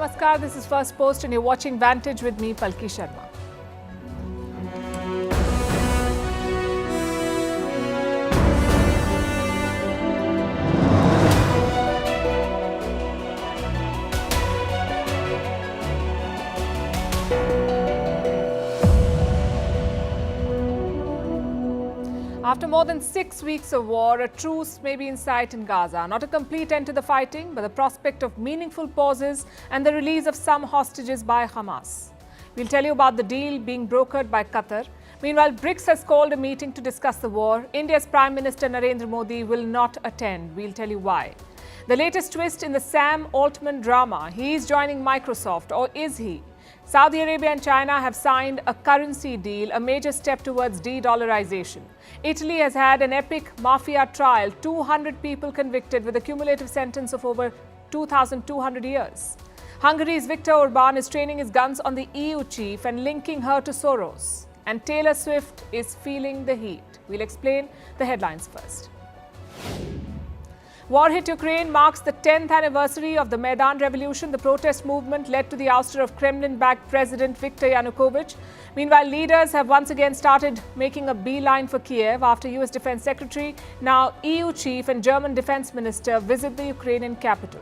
Namaskar. This is Firstpost and you're watching Vantage with me, Palki Sharma. After more than 6 weeks of war, a truce may be in sight in Gaza. Not a complete end to the fighting, but the prospect of meaningful pauses and the release of some hostages by Hamas. We'll tell you about the deal being brokered by Qatar. Meanwhile, BRICS has called a meeting to discuss the war. India's Prime Minister Narendra Modi will not attend. We'll tell you why. The latest twist in the Sam Altman drama. He is joining Microsoft, or is he? Saudi Arabia and China have signed a currency deal, a major step towards de-dollarization. Italy has had an epic Mafia trial, 200 people convicted with a cumulative sentence of over 2,200 years. Hungary's Viktor Orban is training his guns on the EU chief and linking her to Soros. And Taylor Swift is feeling the heat. We'll explain the headlines first. War hit Ukraine marks the 10th anniversary of the Maidan Revolution. The protest movement led to the ouster of Kremlin-backed President Viktor Yanukovych. Meanwhile, leaders have once again started making a beeline for Kiev after US Defense Secretary, now EU Chief and German Defense Minister visit the Ukrainian capital.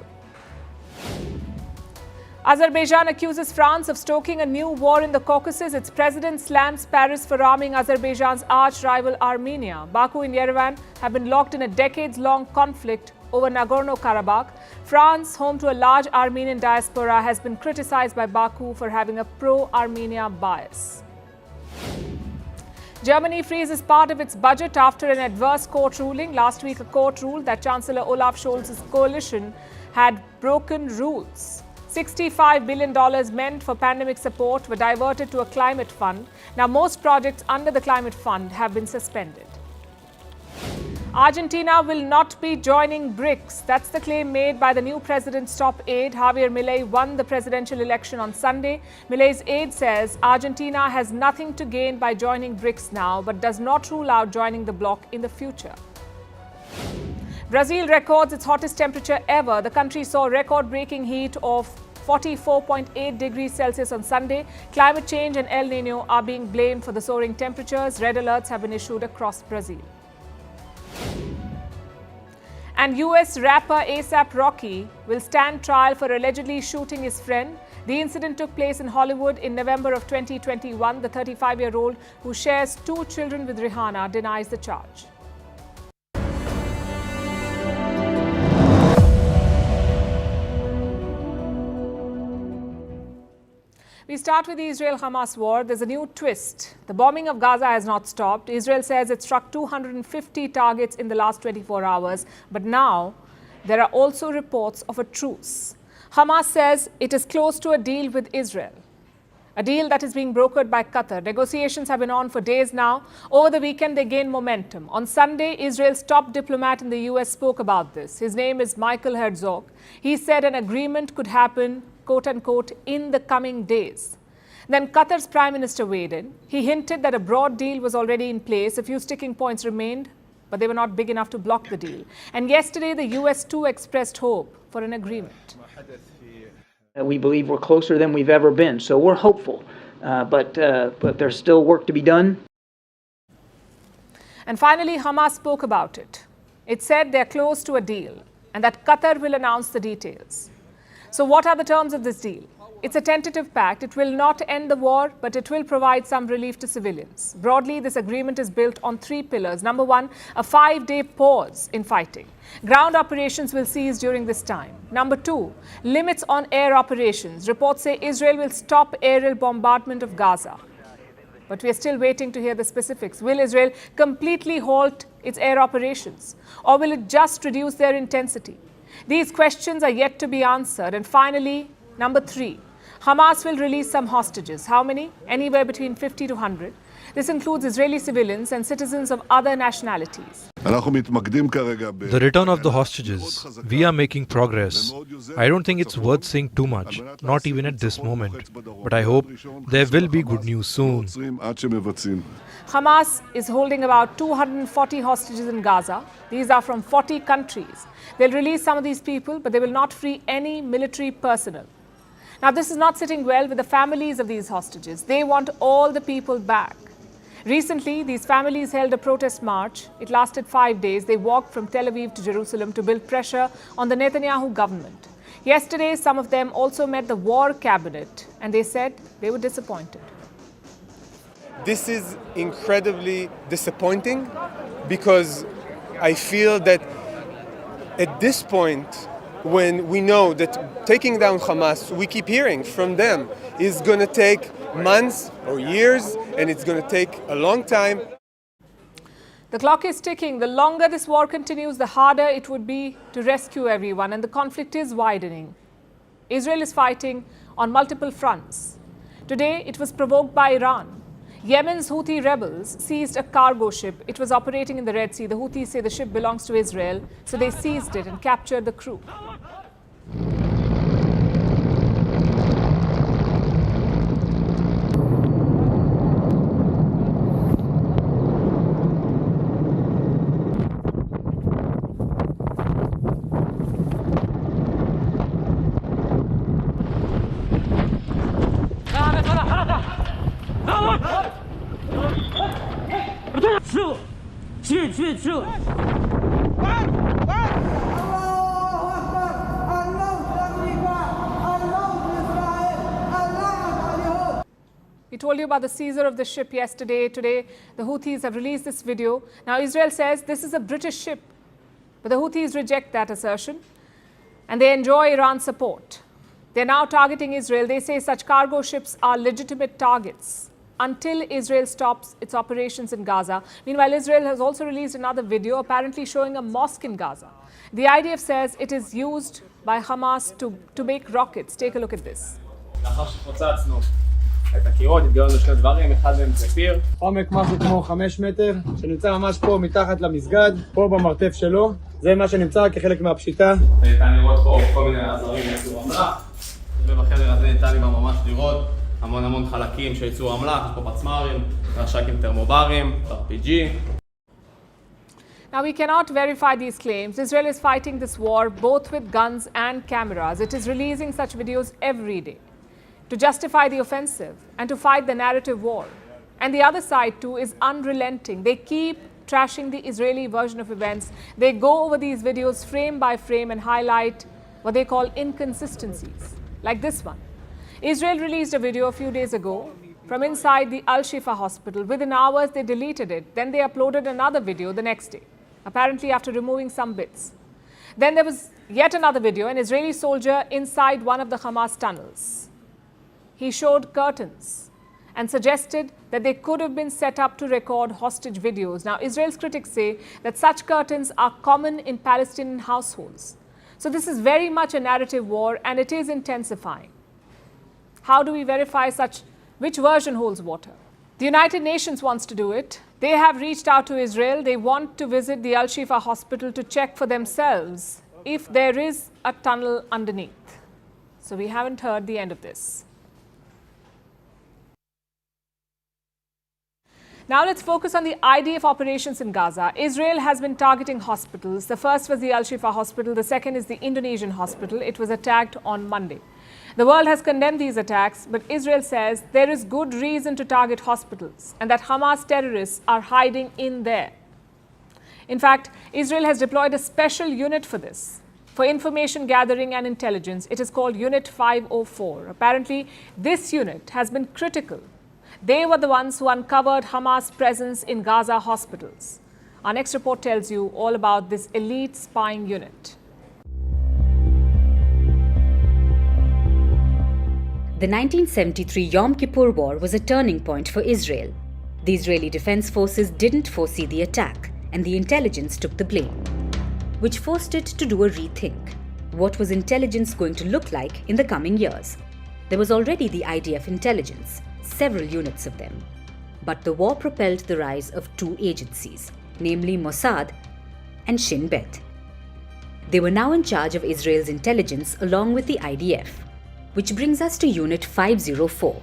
Azerbaijan accuses France of stoking a new war in the Caucasus. Its president slams Paris for arming Azerbaijan's arch-rival Armenia. Baku and Yerevan have been locked in a decades-long conflict over Nagorno-Karabakh. France, home to a large Armenian diaspora, has been criticized by Baku for having a pro-Armenia bias. Germany freezes part of its budget after an adverse court ruling. Last week, a court ruled that Chancellor Olaf Scholz's coalition had broken rules. $65 billion meant for pandemic support were diverted to a climate fund. Now, most projects under the climate fund have been suspended. Argentina will not be joining BRICS. That's the claim made by the new president's top aide. Javier Milei won the presidential election on Sunday. Milei's aide says Argentina has nothing to gain by joining BRICS now, but does not rule out joining the bloc in the future. Brazil records its hottest temperature ever. The country saw record-breaking heat of 44.8 degrees Celsius on Sunday. Climate change and El Nino are being blamed for the soaring temperatures. Red alerts have been issued across Brazil. And US rapper A$AP Rocky will stand trial for allegedly shooting his friend. The incident took place in Hollywood in November of 2021. The 35-year-old, who shares 2 children with Rihanna, denies the charge. We start with the Israel-Hamas war. There's a new twist. The bombing of Gaza has not stopped. Israel says it struck 250 targets in the last 24 hours. But now, there are also reports of a truce. Hamas says it is close to a deal with Israel, a deal that is being brokered by Qatar. Negotiations have been on for days now. Over the weekend, they gained momentum. On Sunday, Israel's top diplomat in the US spoke about this. His name is Michael Herzog. He said an agreement could happen, quote-unquote, in the coming days. Then Qatar's Prime Minister weighed in. He hinted that a broad deal was already in place. A few sticking points remained, but they were not big enough to block the deal. And yesterday, the US too expressed hope for an agreement. We believe we're closer than we've ever been, so we're hopeful, but there's still work to be done. And finally, Hamas spoke about it. It said they're close to a deal and that Qatar will announce the details. So what are the terms of this deal? It's a tentative pact. It will not end the war, but it will provide some relief to civilians. Broadly, this agreement is built on 3 pillars. Number 1, a 5-day pause in fighting. Ground operations will cease during this time. Number 2, limits on air operations. Reports say Israel will stop aerial bombardment of Gaza. But we are still waiting to hear the specifics. Will Israel completely halt its air operations? Or will it just reduce their intensity? These questions are yet to be answered. And finally, number 3, Hamas will release some hostages. How many? Anywhere between 50 to 100. This includes Israeli civilians and citizens of other nationalities. The return of the hostages. We are making progress. I don't think it's worth saying too much, not even at this moment. But I hope there will be good news soon. Hamas is holding about 240 hostages in Gaza. These are from 40 countries. They'll release some of these people, but they will not free any military personnel. Now, this is not sitting well with the families of these hostages. They want all the people back. Recently, these families held a protest march. It lasted 5 days. They walked from Tel Aviv to Jerusalem to build pressure on the Netanyahu government. Yesterday, some of them also met the war cabinet, and they said they were disappointed. This is incredibly disappointing because I feel that at this point, when we know that taking down Hamas, we keep hearing from them, is going to take months or years, and it's going to take a long time. The clock is ticking. The longer this war continues, the harder it would be to rescue everyone, and the conflict is widening. Israel is fighting on multiple fronts. Today, it was provoked by Iran. Yemen's Houthi rebels seized a cargo ship. It was operating in the Red Sea. The Houthis say the ship belongs to Israel, so they seized it and captured the crew. We told you about the seizure of the ship yesterday. Today, the Houthis have released this video. Now, Israel says this is a British ship, but the Houthis reject that assertion, and they enjoy Iran's support. They're now targeting Israel. They say such cargo ships are legitimate targets until Israel stops its operations in Gaza. Meanwhile, Israel has also released another video apparently showing a mosque in Gaza. The IDF says it is used by Hamas to make rockets. Take a look at this. את הקירות, התגלנו שני דברים, אחד מהם זה פיר. עומק משהו כמו 5 מטר, שנמצא ממש פה מתחת למסגד, פה במרתף שלו. זה מה שנמצא כחלק מהפשיטה. ניתן לראות פה כל מיני עזרים לייצור אמל"ח. ובחדר הזה ניתן לי ממש לראות המון חלקים של ייצור אמל"ח, יש פה פצמ"רים, רש"קים טרמוברים, RPG. Now, we cannot verify these claims. Israel is fighting this war both with guns and cameras. It is releasing such videos every day to justify the offensive and to fight the narrative war. And the other side too is unrelenting. They keep trashing the Israeli version of events. They go over these videos frame by frame and highlight what they call inconsistencies, like this one. Israel released a video a few days ago from inside the Al-Shifa hospital. Within hours, they deleted it. Then they uploaded another video the next day, apparently after removing some bits. Then there was yet another video, an Israeli soldier inside one of the Hamas tunnels. He showed curtains and suggested that they could have been set up to record hostage videos. Now, Israel's critics say that such curtains are common in Palestinian households. So this is very much a narrative war, and it is intensifying. How do we verify which version holds water? The United Nations wants to do it. They have reached out to Israel. They want to visit the Al-Shifa hospital to check for themselves if there is a tunnel underneath. So we haven't heard the end of this. Now let's focus on the IDF operations in Gaza. Israel has been targeting hospitals. The first was the Al-Shifa hospital. The second is the Indonesian hospital. It was attacked on Monday. The world has condemned these attacks, but Israel says there is good reason to target hospitals and that Hamas terrorists are hiding in there. In fact, Israel has deployed a special unit for this, for information gathering and intelligence. It is called Unit 504. Apparently, this unit has been critical. They were the ones who uncovered Hamas' presence in Gaza hospitals. Our next report tells you all about this elite spying unit. The 1973 Yom Kippur War was a turning point for Israel. The Israeli Defense Forces didn't foresee the attack, and the intelligence took the blame, which forced it to do a rethink. What was intelligence going to look like in the coming years? There was already the IDF intelligence, several units of them. But the war propelled the rise of two agencies, namely Mossad and Shin Bet. They were now in charge of Israel's intelligence along with the IDF. Which brings us to Unit 504.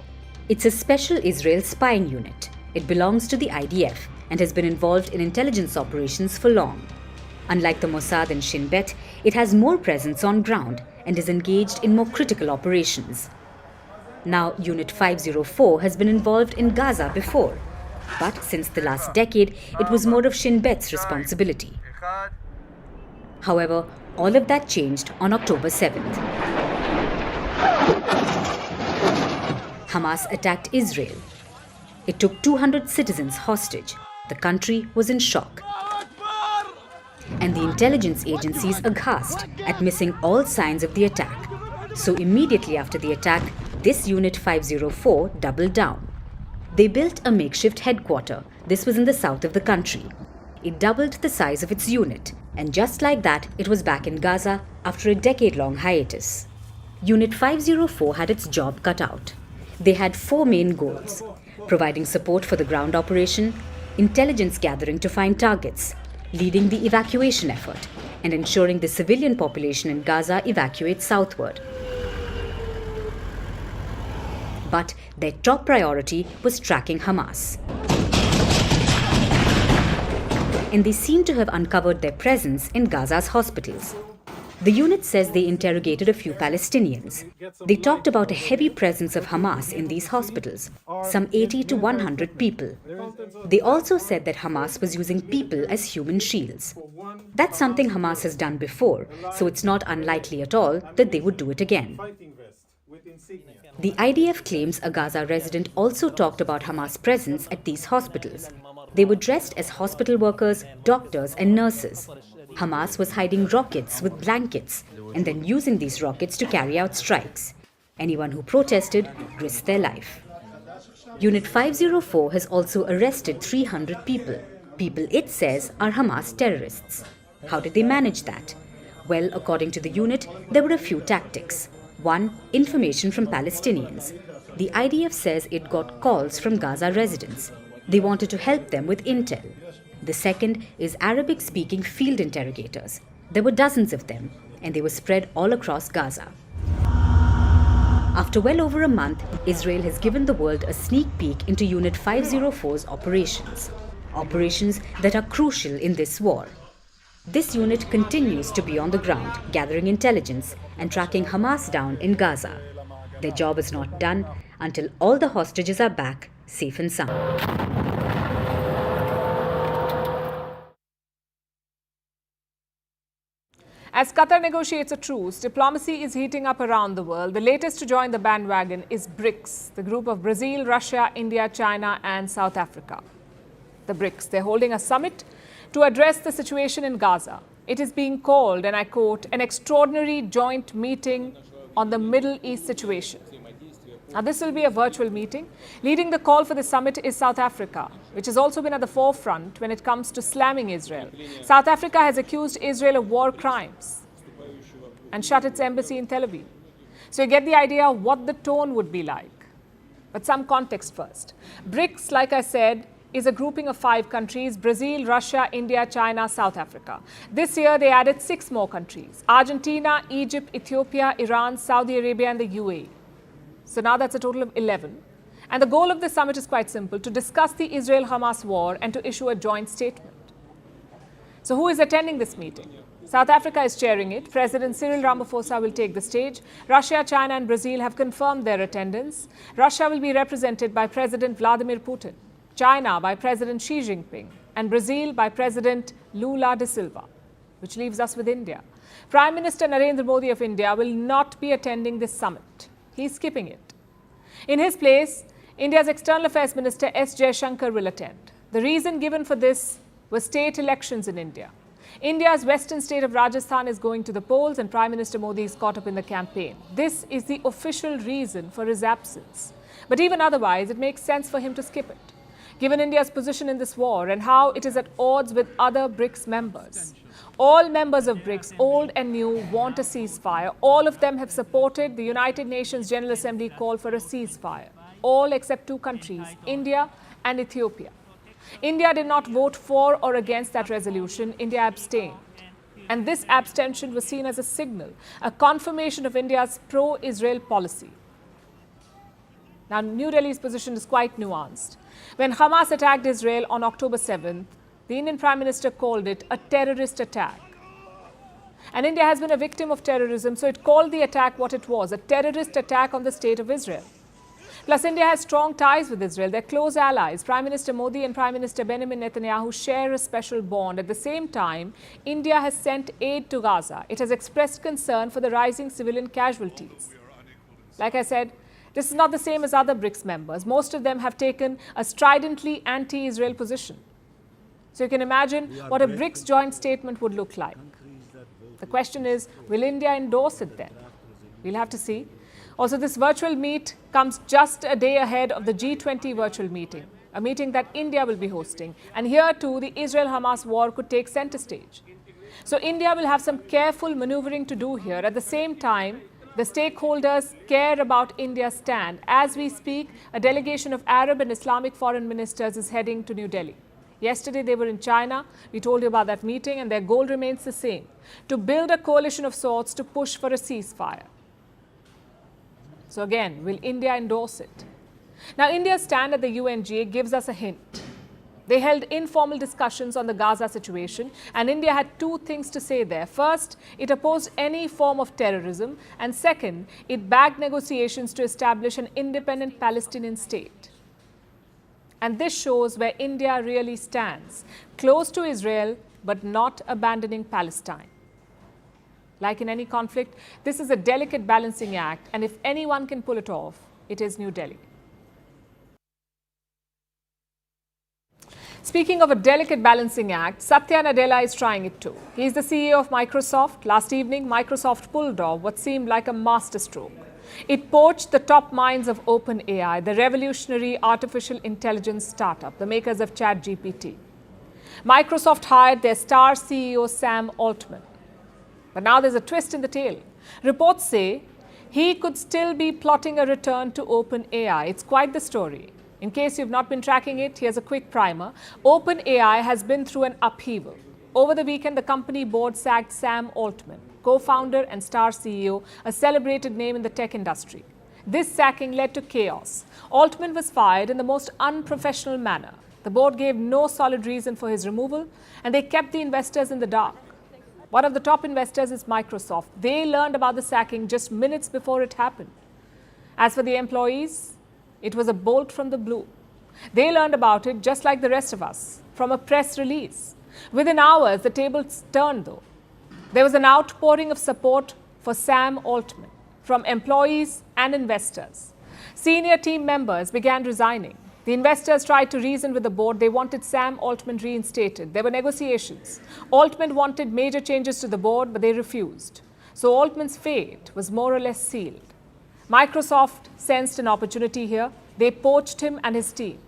It's a special Israel spying unit. It belongs to the IDF and has been involved in intelligence operations for long. Unlike the Mossad and Shin Bet, it has more presence on ground and is engaged in more critical operations. Now, Unit 504 has been involved in Gaza before, but since the last decade, it was more of Shin Bet's responsibility. However, all of that changed on October 7th. Hamas attacked Israel. It took 200 citizens hostage. The country was in shock. And the intelligence agencies aghast at missing all signs of the attack. So immediately after the attack, this Unit 504 doubled down. They built a makeshift headquarters. This was in the south of the country. It doubled the size of its unit, and just like that, it was back in Gaza after a decade-long hiatus. Unit 504 had its job cut out. They had 4 main goals: providing support for the ground operation, intelligence gathering to find targets, leading the evacuation effort, and ensuring the civilian population in Gaza evacuates southward. But their top priority was tracking Hamas. And they seem to have uncovered their presence in Gaza's hospitals. The unit says they interrogated a few Palestinians. They talked about a heavy presence of Hamas in these hospitals, some 80 to 100 people. They also said that Hamas was using people as human shields. That's something Hamas has done before, so it's not unlikely at all that they would do it again. The IDF claims a Gaza resident also talked about Hamas' presence at these hospitals. They were dressed as hospital workers, doctors, and nurses. Hamas was hiding rockets with blankets and then using these rockets to carry out strikes. Anyone who protested risked their life. Unit 504 has also arrested 300 people. People it says are Hamas terrorists. How did they manage that? Well, according to the unit, there were a few tactics. One, information from Palestinians. The IDF says it got calls from Gaza residents. They wanted to help them with intel. The second is Arabic-speaking field interrogators. There were dozens of them, and they were spread all across Gaza. After well over a month, Israel has given the world a sneak peek into Unit 504's operations. Operations that are crucial in this war. This unit continues to be on the ground, gathering intelligence and tracking Hamas down in Gaza. Their job is not done until all the hostages are back, safe and sound. As Qatar negotiates a truce, diplomacy is heating up around the world. The latest to join the bandwagon is BRICS, the group of Brazil, Russia, India, China, and South Africa. The BRICS, they're holding a summit to address the situation in Gaza. It is being called, and I quote, an extraordinary joint meeting on the Middle East situation. Now, this will be a virtual meeting. Leading the call for the summit is South Africa, which has also been at the forefront when it comes to slamming Israel. South Africa has accused Israel of war crimes and shut its embassy in Tel Aviv. So you get the idea of what the tone would be like. But some context first. BRICS, like I said, is a grouping of 5 countries: Brazil, Russia, India, China, South Africa. This year, they added 6 more countries: Argentina, Egypt, Ethiopia, Iran, Saudi Arabia, and the UAE. So now that's a total of 11. And the goal of the summit is quite simple: to discuss the Israel-Hamas war and to issue a joint statement. So who is attending this meeting? South Africa is chairing it. President Cyril Ramaphosa will take the stage. Russia, China, and Brazil have confirmed their attendance. Russia will be represented by President Vladimir Putin, China by President Xi Jinping, and Brazil by President Lula da Silva, which leaves us with India. Prime Minister Narendra Modi of India will not be attending this summit. He's skipping it. In his place, India's External Affairs Minister S. Jaishankar will attend. The reason given for this was state elections in India. India's western state of Rajasthan is going to the polls, and Prime Minister Modi is caught up in the campaign. This is the official reason for his absence. But even otherwise, it makes sense for him to skip it, given India's position in this war and how it is at odds with other BRICS members. All members of BRICS, old and new, want a ceasefire. All of them have supported the United Nations General Assembly call for a ceasefire. All except 2 countries, India and Ethiopia. India did not vote for or against that resolution. India abstained. And this abstention was seen as a signal, a confirmation of India's pro-Israel policy. Now, New Delhi's position is quite nuanced. When Hamas attacked Israel on October 7th, the Indian Prime Minister called it a terrorist attack. And India has been a victim of terrorism, so it called the attack what it was, a terrorist attack on the state of Israel. Plus, India has strong ties with Israel. They're close allies. Prime Minister Modi and Prime Minister Benjamin Netanyahu share a special bond. At the same time, India has sent aid to Gaza. It has expressed concern for the rising civilian casualties. Like I said, this is not the same as other BRICS members. Most of them have taken a stridently anti-Israel position. So you can imagine what a BRICS joint statement would look like. The question is, will India endorse it then? We'll have to see. Also, this virtual meet comes just a day ahead of the G20 virtual meeting, a meeting that India will be hosting. And here too, the Israel-Hamas war could take center stage. So India will have some careful maneuvering to do here. At the same time, the stakeholders care about India's stand. As we speak, a delegation of Arab and Islamic foreign ministers is heading to New Delhi. Yesterday, they were in China. We told you about that meeting, and their goal remains the same, to build a coalition of sorts to push for a ceasefire. So again, will India endorse it? Now, India's stand at the UNGA gives us a hint. They held informal discussions on the Gaza situation, and India had two things to say there. First, it opposed any form of terrorism, and second, it backed negotiations to establish an independent Palestinian state. And this shows where India really stands, close to Israel, but not abandoning Palestine. Like in any conflict, this is a delicate balancing act, and if anyone can pull it off, it is New Delhi. Speaking of a delicate balancing act, Satya Nadella is trying it too. He is the CEO of Microsoft. Last evening, Microsoft pulled off what seemed like a masterstroke. It poached the top minds of OpenAI, the revolutionary artificial intelligence startup, the makers of ChatGPT. Microsoft hired their star CEO, Sam Altman. But now there's a twist in the tale. Reports say he could still be plotting a return to OpenAI. It's quite the story. In case you've not been tracking it, here's a quick primer. OpenAI has been through an upheaval. Over the weekend, the company board sacked Sam Altman, co-founder and star CEO, a celebrated name in the tech industry. This sacking led to chaos. Altman was fired in the most unprofessional manner. The board gave no solid reason for his removal, and they kept the investors in the dark. One of the top investors is Microsoft. They learned about the sacking just minutes before it happened. As for the employees, it was a bolt from the blue. They learned about it just like the rest of us, from a press release. Within hours, the tables turned though. There was an outpouring of support for Sam Altman from employees and investors. Senior team members began resigning. The investors tried to reason with the board. They wanted Sam Altman reinstated. There were negotiations. Altman wanted major changes to the board, but they refused. So Altman's fate was more or less sealed. Microsoft sensed an opportunity here. They poached him and his team.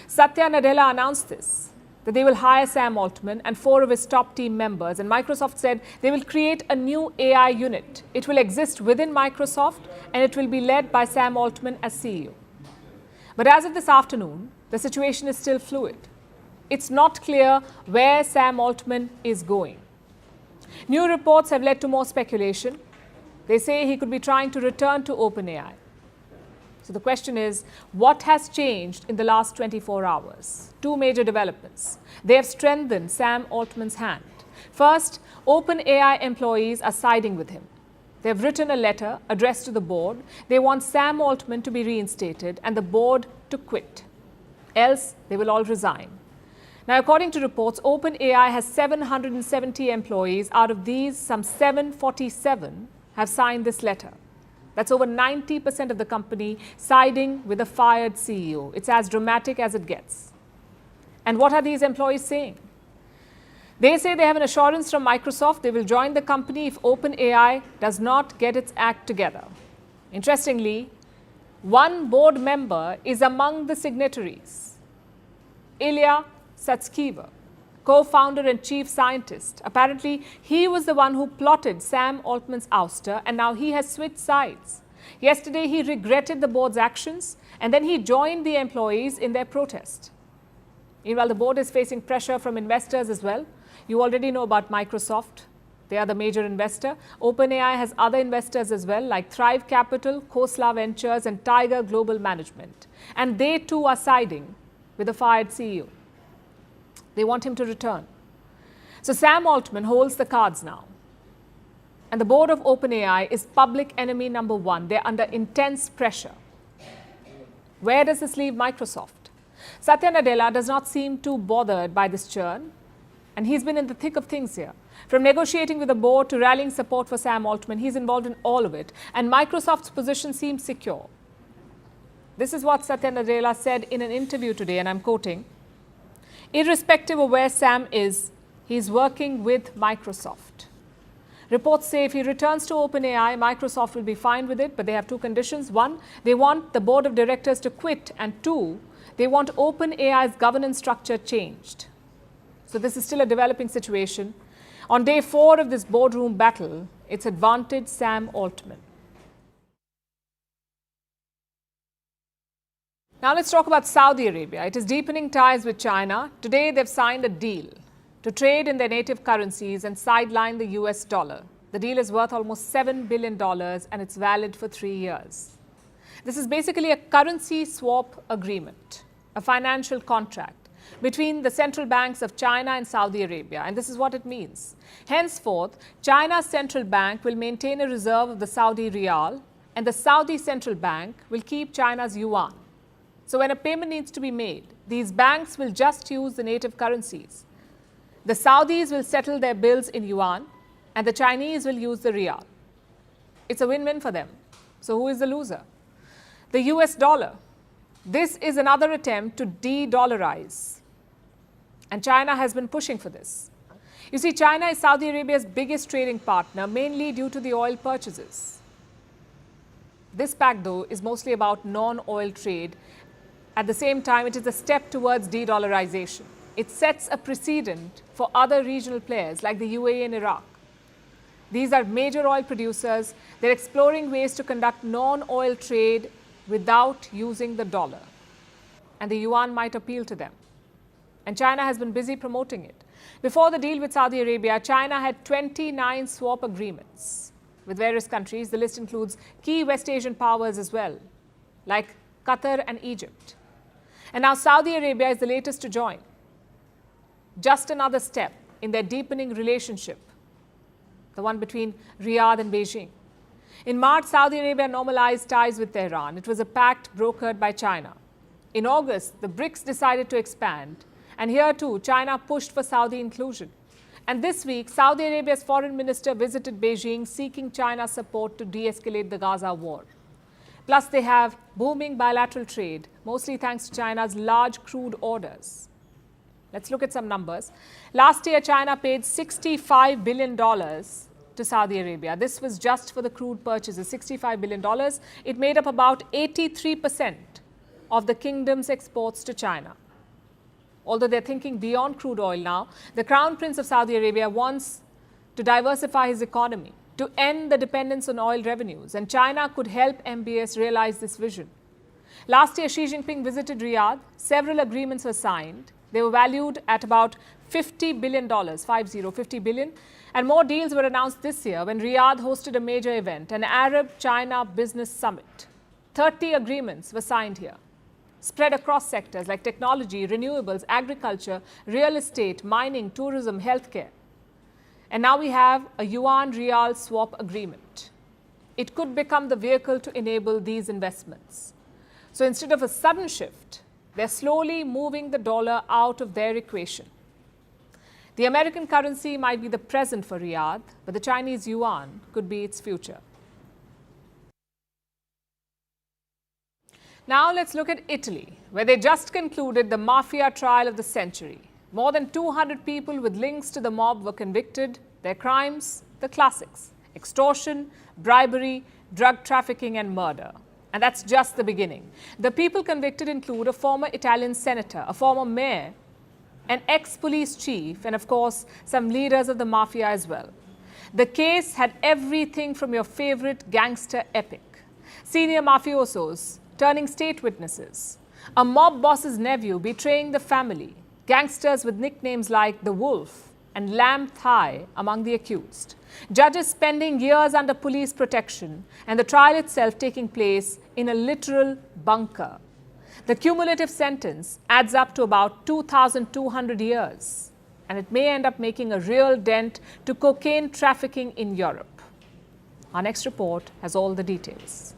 Satya Nadella announced this, that they will hire Sam Altman and 4 of his top team members. And Microsoft said they will create a new AI unit. It will exist within Microsoft, and it will be led by Sam Altman as CEO. But as of this afternoon, the situation is still fluid. It's not clear where Sam Altman is going. New reports have led to more speculation. They say he could be trying to return to OpenAI. So the question is, what has changed in the last 24 hours? 2 major developments. They have strengthened Sam Altman's hand. First, OpenAI employees are siding with him. They have written a letter addressed to the board. They want Sam Altman to be reinstated and the board to quit. Else, they will all resign. Now, according to reports, OpenAI has 770 employees. Out of these, some 747 have signed this letter. That's over 90% of the company siding with a fired CEO. It's as dramatic as it gets. And what are these employees saying? They say they have an assurance from Microsoft they will join the company if OpenAI does not get its act together. Interestingly, one board member is among the signatories. Ilya Sutskever, co-founder and chief scientist. Apparently, he was the one who plotted Sam Altman's ouster, and now he has switched sides. Yesterday, he regretted the board's actions, and then he joined the employees in their protest. Meanwhile, the board is facing pressure from investors as well. You already know about Microsoft. They are the major investor. OpenAI has other investors as well, like Thrive Capital, Khosla Ventures, and Tiger Global Management. And they too are siding with the fired CEO. They want him to return. So Sam Altman holds the cards now. And the board of OpenAI is public enemy number 1. They're under intense pressure. Where does this leave Microsoft? Satya Nadella does not seem too bothered by this churn, and he's been in the thick of things here. From negotiating with the board to rallying support for Sam Altman, he's involved in all of it, and Microsoft's position seems secure. This is what Satya Nadella said in an interview today, and I'm quoting, "Irrespective of where Sam is, he's working with Microsoft. Reports say if he returns to OpenAI, Microsoft will be fine with it, but they have two conditions. One, they want the board of directors to quit, and two, they want OpenAI's governance structure changed." So this is still a developing situation. On day 4 of this boardroom battle, it's advantage Sam Altman. Now let's talk about Saudi Arabia. It is deepening ties with China. Today they've signed a deal to trade in their native currencies and sideline the US dollar. The deal is worth almost $7 billion and it's valid for 3 years. This is basically a currency swap agreement, a financial contract between the central banks of China and Saudi Arabia, and this is what it means. Henceforth, China's central bank will maintain a reserve of the Saudi riyal, and the Saudi central bank will keep China's yuan. So when a payment needs to be made, these banks will just use the native currencies. The Saudis will settle their bills in yuan, and the Chinese will use the riyal. It's a win-win for them. So who is the loser? The US dollar. This is another attempt to de-dollarize. And China has been pushing for this. You see, China is Saudi Arabia's biggest trading partner, mainly due to the oil purchases. This pact, though, is mostly about non-oil trade. At the same time, it is a step towards de-dollarization. It sets a precedent for other regional players like the UAE and Iraq. These are major oil producers. They're exploring ways to conduct non-oil trade without using the dollar. And the yuan might appeal to them. And China has been busy promoting it. Before the deal with Saudi Arabia, China had 29 swap agreements with various countries. The list includes key West Asian powers as well, like Qatar and Egypt. And now Saudi Arabia is the latest to join. Just another step in their deepening relationship, the one between Riyadh and Beijing. In March, Saudi Arabia normalized ties with Tehran. It was a pact brokered by China. In August, the BRICS decided to expand. And here too, China pushed for Saudi inclusion. And this week, Saudi Arabia's foreign minister visited Beijing seeking China's support to de-escalate the Gaza war. Plus, they have booming bilateral trade, mostly thanks to China's large crude orders. Let's look at some numbers. Last year, China paid $65 billion to Saudi Arabia. This was just for the crude purchases, $65 billion. It made up about 83% of the kingdom's exports to China. Although they're thinking beyond crude oil now, the Crown Prince of Saudi Arabia wants to diversify his economy, to end the dependence on oil revenues, and China could help MBS realize this vision. Last year, Xi Jinping visited Riyadh. Several agreements were signed. They were valued at about $50 billion, $50 billion. And more deals were announced this year when Riyadh hosted a major event, an Arab-China business summit. 30 agreements were signed here, spread across sectors like technology, renewables, agriculture, real estate, mining, tourism, healthcare. And now we have a yuan-rial swap agreement. It could become the vehicle to enable these investments. So instead of a sudden shift, they're slowly moving the dollar out of their equation. The American currency might be the present for Riyadh, but the Chinese yuan could be its future. Now let's look at Italy, where they just concluded the Mafia trial of the century. More than 200 people with links to the mob were convicted. Their crimes, the classics: extortion, bribery, drug trafficking and murder. And that's just the beginning. The people convicted include a former Italian senator, a former mayor, an ex-police chief, and of course, some leaders of the Mafia as well. The case had everything from your favorite gangster epic: senior mafiosos turning state witnesses, a mob boss's nephew betraying the family, gangsters with nicknames like the Wolf and Lamb Thigh among the accused, judges spending years under police protection, and the trial itself taking place in a literal bunker. The cumulative sentence adds up to about 2,200 years, and it may end up making a real dent to cocaine trafficking in Europe. Our next report has all the details.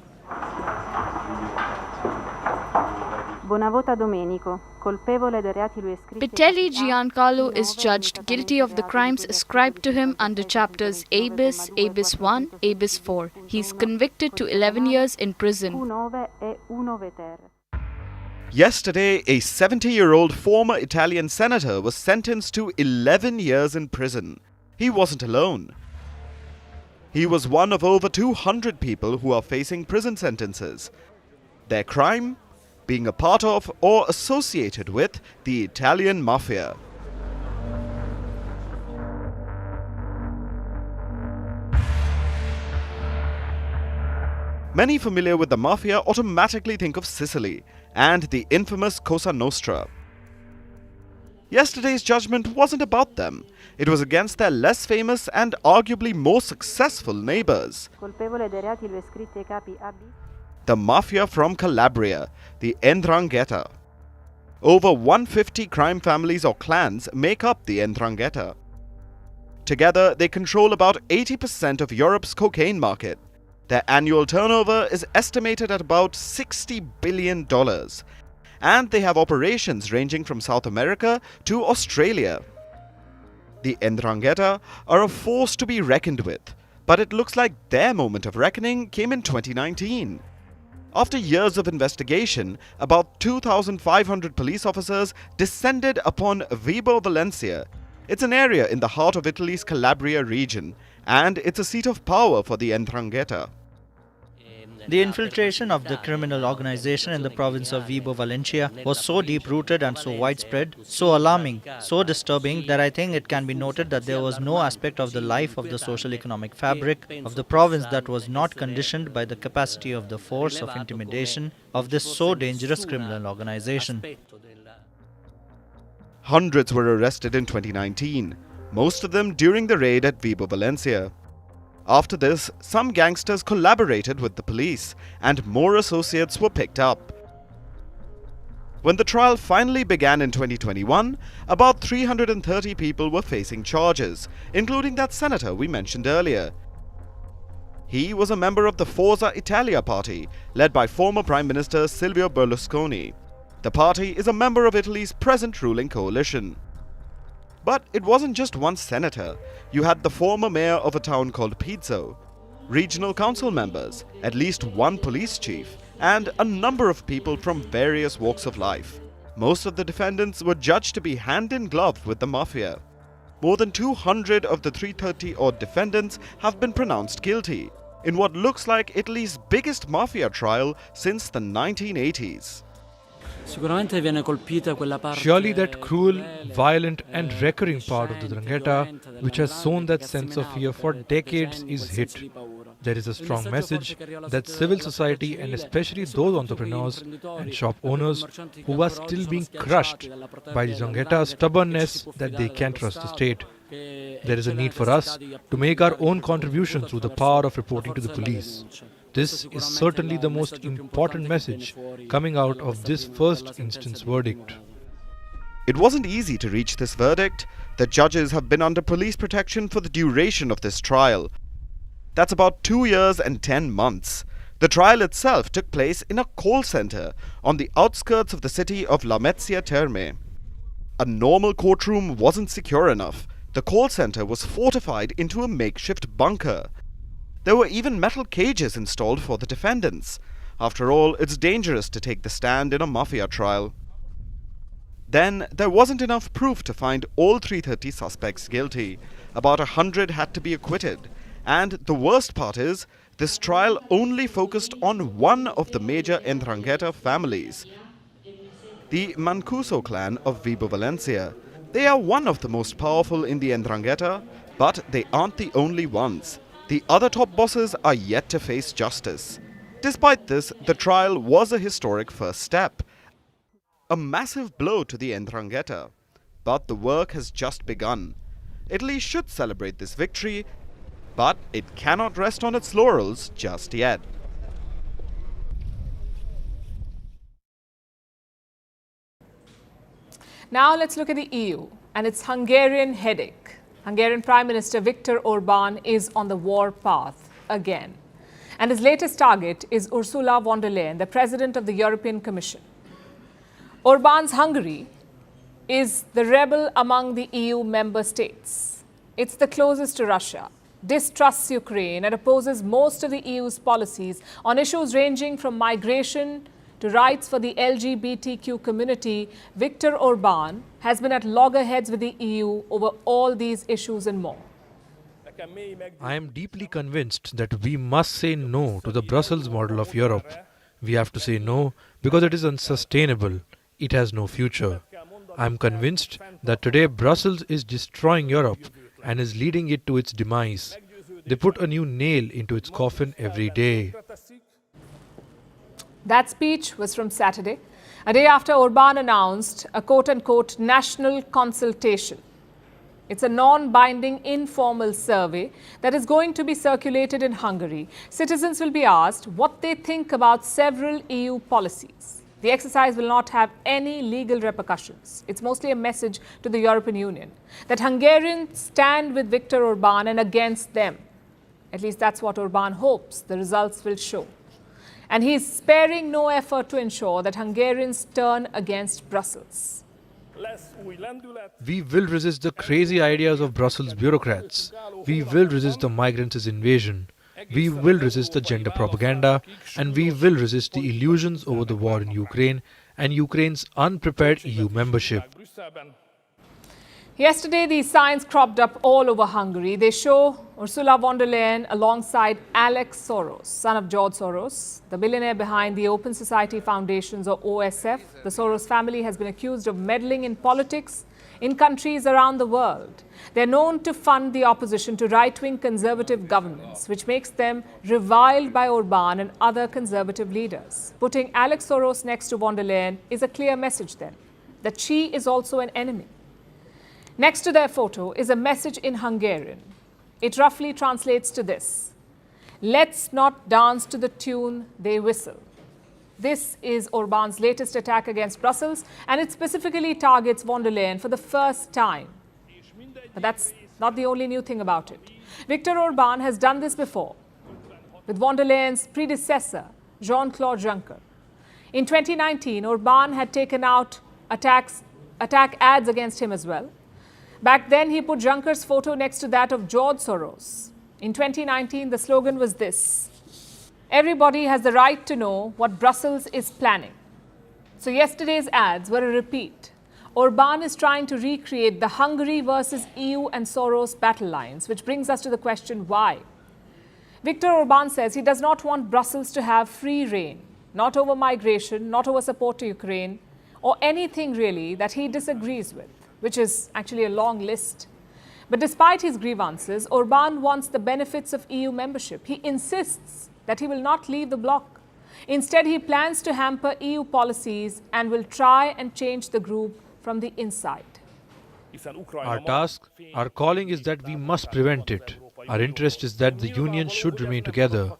Pitelli Giancarlo is judged guilty of the crimes ascribed to him under chapters ABIS, ABIS 1, ABIS 4. He is convicted to 11 years in prison. Yesterday, a 70-year-old former Italian senator was sentenced to 11 years in prison. He wasn't alone. He was one of over 200 people who are facing prison sentences. Their crime? Being a part of or associated with the Italian Mafia. Many familiar with the Mafia automatically think of Sicily and the infamous Cosa Nostra. Yesterday's judgment wasn't about them. It was against their less famous and arguably more successful neighbors. The Mafia from Calabria, the 'Ndrangheta. Over 150 crime families or clans make up the 'Ndrangheta. Together, they control about 80% of Europe's cocaine market. Their annual turnover is estimated at about $60 billion. And they have operations ranging from South America to Australia. The 'Ndrangheta are a force to be reckoned with, but it looks like their moment of reckoning came in 2019. After years of investigation, about 2,500 police officers descended upon Vibo Valentia. It's an area in the heart of Italy's Calabria region, and it's a seat of power for the 'Ndrangheta. The infiltration of the criminal organization in the province of Vibo Valentia was so deep-rooted and so widespread, so alarming, so disturbing that I think it can be noted that there was no aspect of the life of the social-economic fabric of the province that was not conditioned by the capacity of the force of intimidation of this so dangerous criminal organization. Hundreds were arrested in 2019, most of them during the raid at Vibo Valentia. After this, some gangsters collaborated with the police, and more associates were picked up. When the trial finally began in 2021, about 330 people were facing charges, including that senator we mentioned earlier. He was a member of the Forza Italia party, led by former Prime Minister Silvio Berlusconi. The party is a member of Italy's present ruling coalition. But it wasn't just one senator. You had the former mayor of a town called Pizzo, regional council members, at least one police chief, and a number of people from various walks of life. Most of the defendants were judged to be hand in glove with the Mafia. More than 200 of the 330-odd defendants have been pronounced guilty, in what looks like Italy's biggest Mafia trial since the 1980s. Surely that cruel, violent and recurring part of the 'Ndrangheta, which has sown that sense of fear for decades, is hit. There is a strong message that civil society and especially those entrepreneurs and shop owners who are still being crushed by the 'Ndrangheta's stubbornness that they can't trust the state. There is a need for us to make our own contribution through the power of reporting to the police. This is certainly the most important message coming out of this first instance verdict. It wasn't easy to reach this verdict. The judges have been under police protection for the duration of this trial. That's about 2 years and 10 months. The trial itself took place in a call center on the outskirts of the city of Lamezia Terme. A normal courtroom wasn't secure enough. The call center was fortified into a makeshift bunker. There were even metal cages installed for the defendants. After all, it's dangerous to take the stand in a Mafia trial. Then, there wasn't enough proof to find all 330 suspects guilty. About 100 had to be acquitted. And the worst part is, this trial only focused on one of the major 'Ndrangheta families, the Mancuso clan of Vibo Valentia. They are one of the most powerful in the 'Ndrangheta, but they aren't the only ones. The other top bosses are yet to face justice. Despite this, the trial was a historic first step. A massive blow to the 'Ndrangheta. But the work has just begun. Italy should celebrate this victory, but it cannot rest on its laurels just yet. Now let's look at the EU and its Hungarian headache. Hungarian Prime Minister Viktor Orbán is on the war path again. And his latest target is Ursula von der Leyen, the President of the European Commission. Orban's Hungary is the rebel among the EU member states. It's the closest to Russia, distrusts Ukraine, and opposes most of the EU's policies on issues ranging from migration to rights for the LGBTQ community. Viktor Orban has been at loggerheads with the EU over all these issues and more. I am deeply convinced that we must say no to the Brussels model of Europe. We have to say no because it is unsustainable. It has no future. I am convinced that today Brussels is destroying Europe and is leading it to its demise. They put a new nail into its coffin every day. That speech was from Saturday, a day after Orban announced a quote-unquote national consultation. It's a non-binding informal survey that is going to be circulated in Hungary. Citizens will be asked what they think about several EU policies. The exercise will not have any legal repercussions. It's mostly a message to the European Union that Hungarians stand with Viktor Orban and against them. At least that's what Orban hopes the results will show. And he's sparing no effort to ensure that Hungarians turn against Brussels. We will resist the crazy ideas of Brussels bureaucrats. We will resist the migrants' invasion. We will resist the gender propaganda, and we will resist the illusions over the war in Ukraine and Ukraine's unprepared EU membership. Yesterday, these signs cropped up all over Hungary. They show Ursula von der Leyen alongside Alex Soros, son of George Soros, the billionaire behind the Open Society Foundations, or OSF. The Soros family has been accused of meddling in politics in countries around the world. They're known to fund the opposition to right-wing conservative governments, which makes them reviled by Orban and other conservative leaders. Putting Alex Soros next to von der Leyen is a clear message then, that she is also an enemy. Next to their photo is a message in Hungarian. It roughly translates to this: let's not dance to the tune they whistle. This is Orban's latest attack against Brussels, and it specifically targets von der Leyen for the first time. But that's not the only new thing about it. Viktor Orban has done this before with von der Leyen's predecessor, Jean-Claude Juncker. In 2019, Orban had taken out attack ads against him as well. Back then, he put Juncker's photo next to that of George Soros. In 2019, the slogan was this: everybody has the right to know what Brussels is planning. So yesterday's ads were a repeat. Orban is trying to recreate the Hungary versus EU and Soros battle lines, which brings us to the question, why? Viktor Orban says he does not want Brussels to have free rein, not over migration, not over support to Ukraine, or anything really that he disagrees with, which is actually a long list. But despite his grievances, Orban wants the benefits of EU membership. He insists that he will not leave the bloc. Instead, he plans to hamper EU policies and will try and change the group from the inside. Our task, our calling is that we must prevent it. Our interest is that the Union should remain together.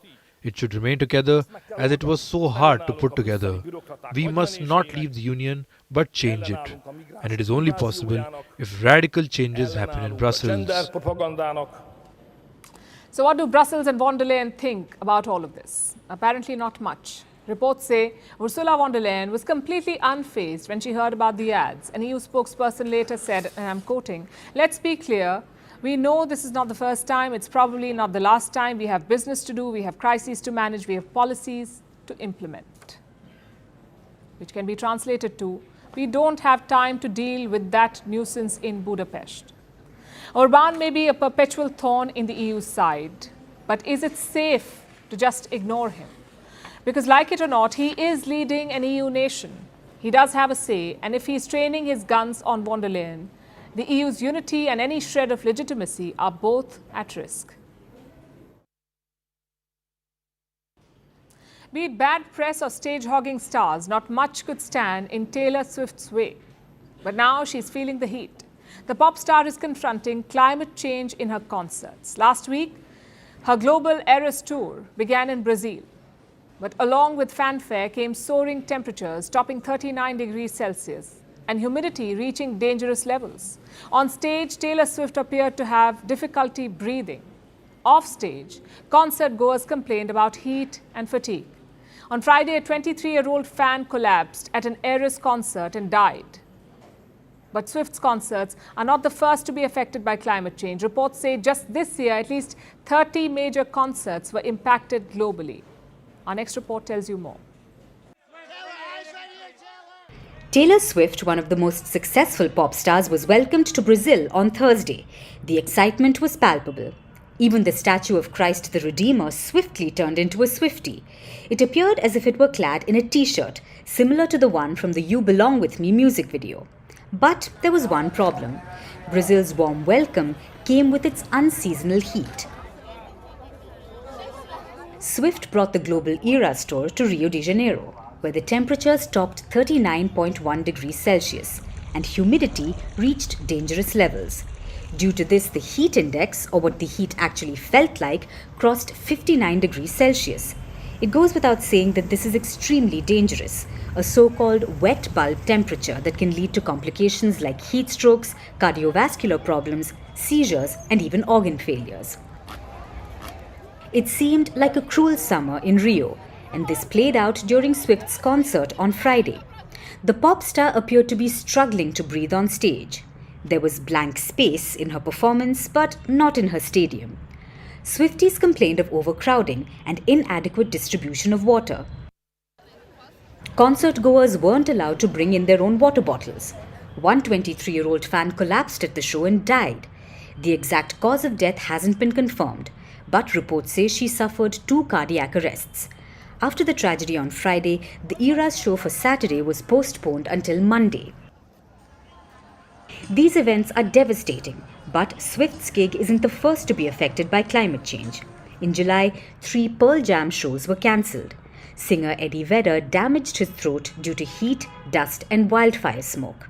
It should remain together as it was so hard to put together. We must not leave the Union but change it. And it is only possible if radical changes happen in Brussels. So what do Brussels and von der Leyen think about all of this? Apparently not much. Reports say Ursula von der Leyen was completely unfazed when she heard about the ads. An EU spokesperson later said, and I'm quoting, "Let's be clear. We know this is not the first time. It's probably not the last time. We have business to do. We have crises to manage. We have policies to implement." Which can be translated to, we don't have time to deal with that nuisance in Budapest. Orban may be a perpetual thorn in the EU's side, but is it safe to just ignore him? Because like it or not, he is leading an EU nation. He does have a say, and if he's training his guns on von der Leyen, the EU's unity and any shred of legitimacy are both at risk. Be it bad press or stage-hogging stars, not much could stand in Taylor Swift's way. But now she's feeling the heat. The pop star is confronting climate change in her concerts. Last week, her global Eras tour began in Brazil. But along with fanfare came soaring temperatures topping 39 degrees Celsius and humidity reaching dangerous levels. On stage, Taylor Swift appeared to have difficulty breathing. Off stage, concert goers complained about heat and fatigue. On Friday, a 23-year-old fan collapsed at an Eris concert and died. But Swift's concerts are not the first to be affected by climate change. Reports say just this year, at least 30 major concerts were impacted globally. Our next report tells you more. Taylor Swift, one of the most successful pop stars, was welcomed to Brazil on Thursday. The excitement was palpable. Even the statue of Christ the Redeemer swiftly turned into a Swiftie. It appeared as if it were clad in a t-shirt, similar to the one from the You Belong With Me music video. But there was one problem. Brazil's warm welcome came with its unseasonal heat. Swift brought the global Eras tour to Rio de Janeiro, where the temperatures topped 39.1 degrees Celsius and humidity reached dangerous levels. Due to this, the heat index, or what the heat actually felt like, crossed 59 degrees Celsius. It goes without saying that this is extremely dangerous, a so-called wet bulb temperature that can lead to complications like heat strokes, cardiovascular problems, seizures, and even organ failures. It seemed like a cruel summer in Rio, and this played out during Swift's concert on Friday. The pop star appeared to be struggling to breathe on stage. There was blank space in her performance, but not in her stadium. Swifties complained of overcrowding and inadequate distribution of water. Concert-goers weren't allowed to bring in their own water bottles. One 23-year-old fan collapsed at the show and died. The exact cause of death hasn't been confirmed, but reports say she suffered 2 cardiac arrests. After the tragedy on Friday, the Eras show for Saturday was postponed until Monday. These events are devastating, but Swift's gig isn't the first to be affected by climate change. In July, 3 Pearl Jam shows were cancelled. Singer Eddie Vedder damaged his throat due to heat, dust and wildfire smoke.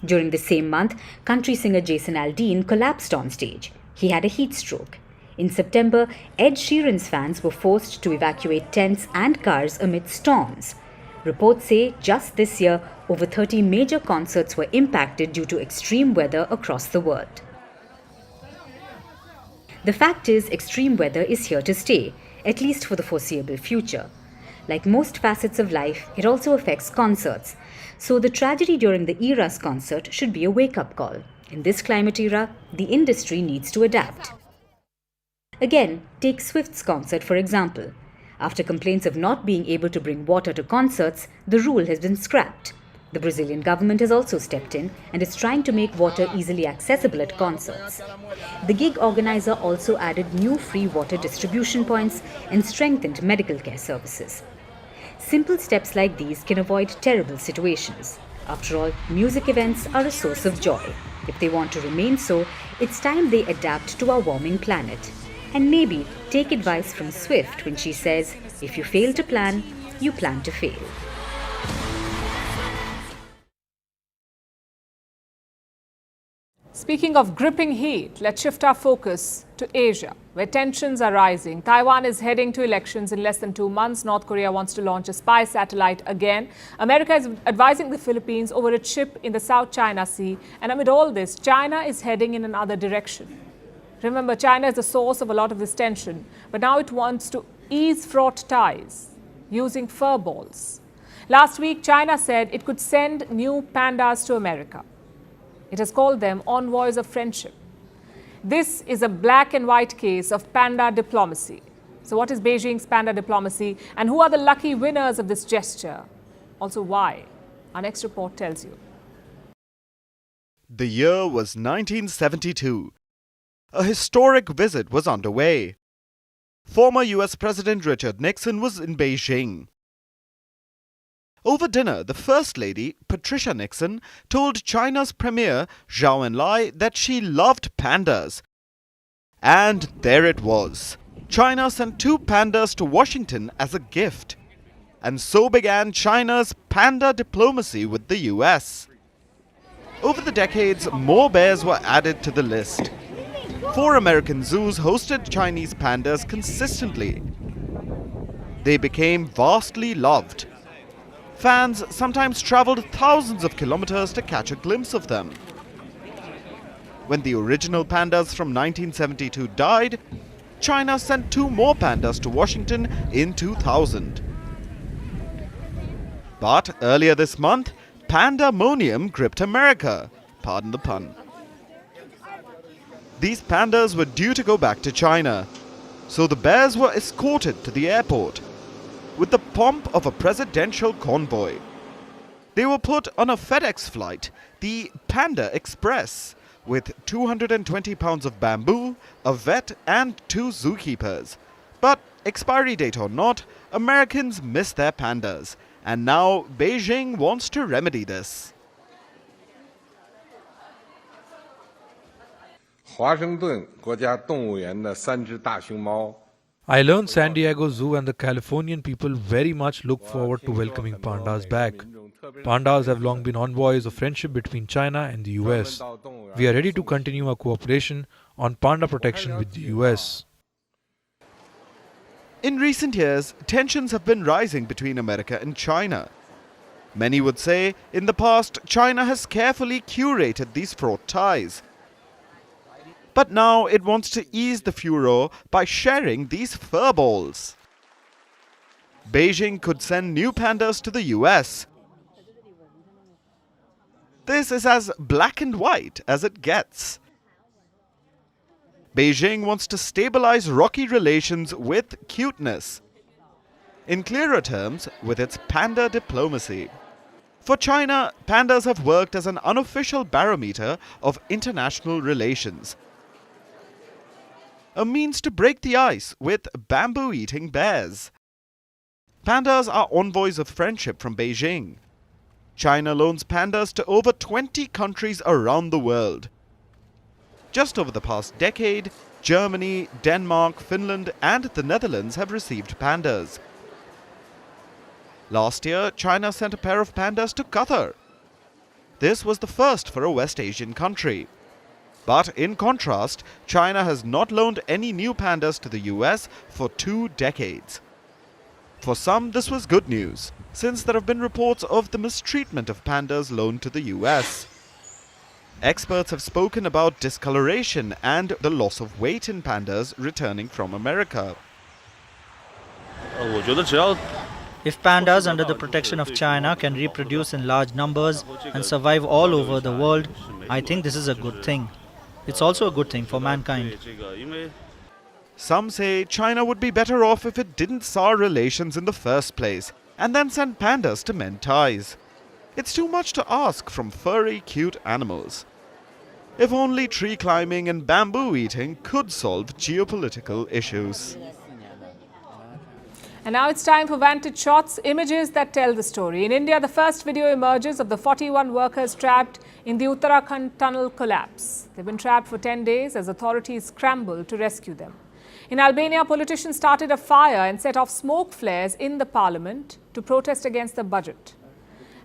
During the same month, country singer Jason Aldean collapsed on stage. He had a heat stroke. In September, Ed Sheeran's fans were forced to evacuate tents and cars amid storms. Reports say just this year, over 30 major concerts were impacted due to extreme weather across the world. The fact is, extreme weather is here to stay, at least for the foreseeable future. Like most facets of life, it also affects concerts. So the tragedy during the Eras concert should be a wake-up call. In this climate era, the industry needs to adapt. Again, take Swift's concert for example. After complaints of not being able to bring water to concerts, the rule has been scrapped. The Brazilian government has also stepped in and is trying to make water easily accessible at concerts. The gig organizer also added new free water distribution points and strengthened medical care services. Simple steps like these can avoid terrible situations. After all, music events are a source of joy. If they want to remain so, it's time they adapt to our warming planet. And maybe take advice from Swift when she says, if you fail to plan, you plan to fail. Speaking of gripping heat, let's shift our focus to Asia, where tensions are rising. Taiwan is heading to elections in less than 2 months. North Korea wants to launch a spy satellite again. America is advising the Philippines over a chip in the South China Sea. And amid all this, China is heading in another direction. Remember, China is the source of a lot of this tension, but now it wants to ease fraught ties using fur balls. Last week, China said it could send new pandas to America. It has called them envoys of friendship. This is a black and white case of panda diplomacy. So what is Beijing's panda diplomacy, and who are the lucky winners of this gesture? Also, why? Our next report tells you. The year was 1972. A historic visit was underway. Former US President Richard Nixon was in Beijing. Over dinner, the First Lady, Patricia Nixon, told China's Premier, Zhou Enlai, that she loved pandas. And there it was. China sent 2 pandas to Washington as a gift. And so began China's panda diplomacy with the US. Over the decades, more bears were added to the list. 4 American zoos hosted Chinese pandas consistently. They became vastly loved. Fans sometimes traveled thousands of kilometers to catch a glimpse of them. When the original pandas from 1972 died, China sent 2 more pandas to Washington in 2000. But earlier this month, pandemonium gripped America. Pardon the pun. These pandas were due to go back to China, so the bears were escorted to the airport with the pomp of a presidential convoy. They were put on a FedEx flight, the Panda Express, with 220 pounds of bamboo, a vet and 2 zookeepers. But expiry date or not, Americans miss their pandas, and now Beijing wants to remedy this.华盛顿国家动物园的3只大熊猫 I learned San Diego Zoo and the Californian people very much look forward to welcoming pandas back. Pandas have long been envoys of friendship between China and the US. We are ready to continue our cooperation on panda protection with the US. In recent years, tensions have been rising between America and China. Many would say, in the past, China has carefully curated these fraught ties. But now it wants to ease the furor by sharing these fur balls. Beijing could send new pandas to the US. This is as black and white as it gets. Beijing wants to stabilize rocky relations with cuteness. In clearer terms, with its panda diplomacy. For China, pandas have worked as an unofficial barometer of international relations. A means to break the ice with bamboo-eating bears. Pandas are envoys of friendship from Beijing. China loans pandas to over 20 countries around the world. Just over the past decade, Germany, Denmark, Finland and the Netherlands have received pandas. Last year, China sent a pair of pandas to Qatar. This was the first for a West Asian country. But in contrast, China has not loaned any new pandas to the US for 2 decades. For some, this was good news, since there have been reports of the mistreatment of pandas loaned to the US. Experts have spoken about discoloration and the loss of weight in pandas returning from America. If pandas under the protection of China can reproduce in large numbers and survive all over the world, I think this is a good thing. It's also a good thing for mankind. Some say China would be better off if it didn't sour relations in the first place and then send pandas to mend ties. It's too much to ask from furry, cute animals. If only tree climbing and bamboo eating could solve geopolitical issues. And now it's time for Vantage Shots, images that tell the story. In India, the first video emerges of the 41 workers trapped in the Uttarakhand tunnel collapse. They've been trapped for 10 days as authorities scramble to rescue them. In Albania, politicians started a fire and set off smoke flares in the parliament to protest against the budget.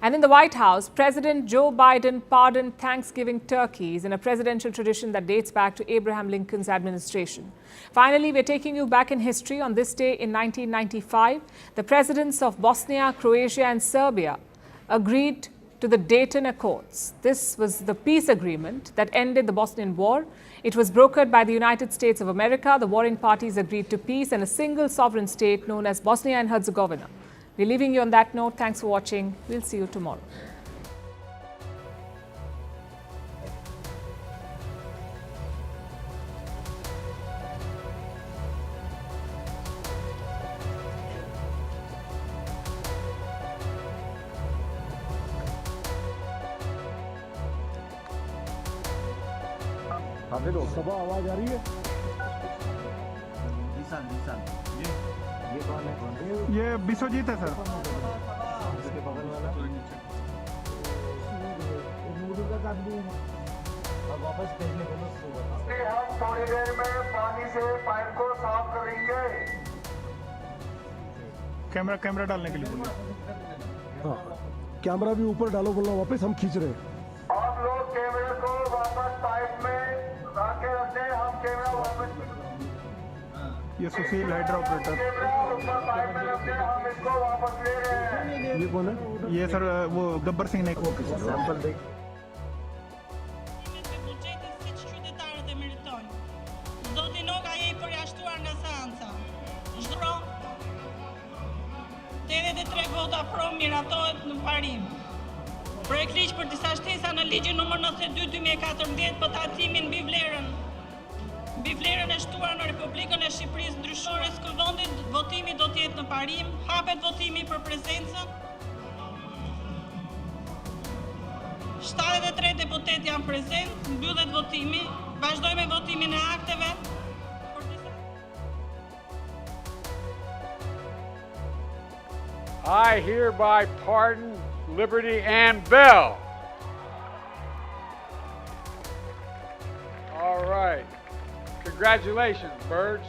And in the White House, President Joe Biden pardoned Thanksgiving turkeys in a presidential tradition that dates back to Abraham Lincoln's administration. Finally, we're taking you back in history. On this day in 1995, the presidents of Bosnia, Croatia and Serbia agreed to the Dayton Accords. This was the peace agreement that ended the Bosnian War. It was brokered by the United States of America. The warring parties agreed to peace and a single sovereign state known as Bosnia and Herzegovina. We're leaving you on that note. Thanks for watching. We'll see you tomorrow. ये विश्वजीत है sir हम थोड़ी देर में पानी से pipe को साफ करेंगे कैमरा डालने के लिए बोलिए हाँ कैमरा भी ऊपर डालो बोलना वापस हम खींच रहे हैं आप लोग कैमरे को वापस पाइप में रख के रखते हैं हम कैमरा वापस ये सुशील हाइड्रा ऑपरेटर ये कौन है ये सर वो गब्बर सिंह ने सैंपल देख 83 vota pro miratohet në parim. Projekt ligj për disa shtesa në ligjin numër 92/2014 për tacimin mbi vlerën e shtuar në Republikën e Shqipërisë ndryshore së këvendit, votimi do të jetë në parim, hapet votimi për prezencën. 73 deputet janë prezent, mbyllet votimi, vazhdojmë me votimin e akteve. I hereby pardon Liberty and Bell. All right. Congratulations, birds.